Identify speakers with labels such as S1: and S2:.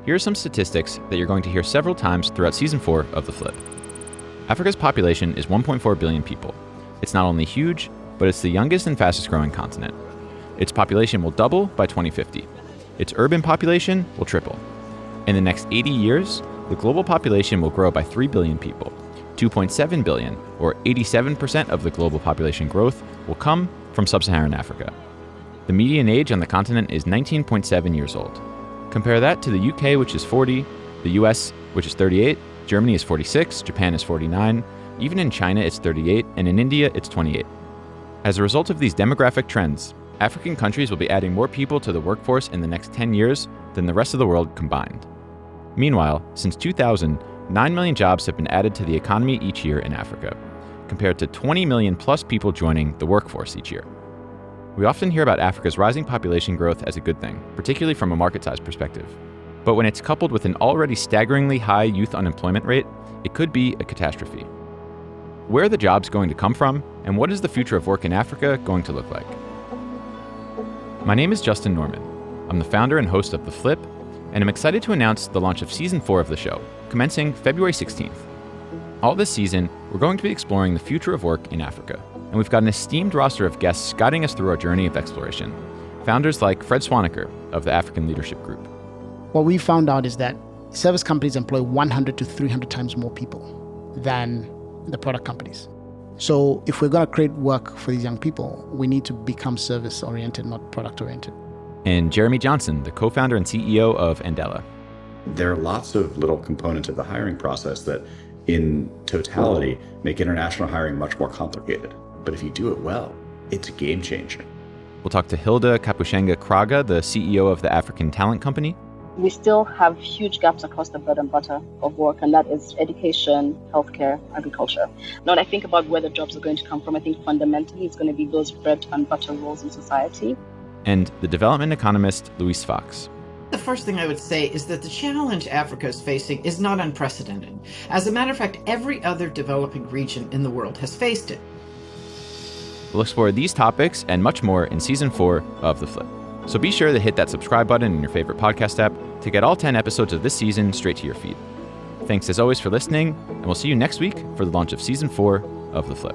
S1: Here are some statistics that you're going to hear several times throughout Season 4 of The Flip. Africa's population is 1.4 billion people. It's not only huge, but it's the youngest and fastest growing continent. Its population will double by 2050. Its urban population will triple. In the next 80 years, the global population will grow by 3 billion people. 2.7 billion, or 87% of the global population growth, will come from sub-Saharan Africa. The median age on the continent is 19.7 years old. Compare that to the UK, which is 40, the US, which is 38, Germany is 46, Japan is 49, even in China it's 38, and in India it's 28. As a result of these demographic trends, African countries will be adding more people to the workforce in the next 10 years than the rest of the world combined. Meanwhile, since 2000, 9 million jobs have been added to the economy each year in Africa, compared to 20 million plus people joining the workforce each year. We often hear about Africa's rising population growth as a good thing, particularly from a market size perspective. But when it's coupled with an already staggeringly high youth unemployment rate, it could be a catastrophe. Where are the jobs going to come from, and what is the future of work in Africa going to look like? My name is Justin Norman. I'm the founder and host of The Flip, and I'm excited to announce the launch of Season 4 of the show, commencing February 16th. All this season, we're going to be exploring the future of work in Africa, and we've got an esteemed roster of guests guiding us through our journey of exploration. Founders like Fred Swaniker of the African Leadership Group.
S2: What we found out is that service companies employ 100 to 300 times more people than the product companies. So if we're going to create work for these young people, we need to become service-oriented, not product-oriented.
S1: And Jeremy Johnson, the co-founder and CEO of Andela.
S3: There are lots of little components of the hiring process that, in totality, make international hiring much more complicated. But if you do it well, it's a game changer.
S1: We'll talk to Hilda Kapushenga Kraga, the CEO of the African Talent Company.
S4: We still have huge gaps across the bread and butter of work, and that is education, healthcare, agriculture. Now, when I think about where the jobs are going to come from, I think fundamentally it's going to be those bread and butter roles in society.
S1: And the development economist, Louise Fox.
S5: The first thing I would say is that the challenge Africa is facing is not unprecedented. As a matter of fact, every other developing region in the world has faced it.
S1: We'll explore these topics and much more in Season 4 of The Flip. So be sure to hit that subscribe button in your favorite podcast app to get all 10 episodes of this season straight to your feed. Thanks as always for listening, and we'll see you next week for the launch of Season 4 of The Flip.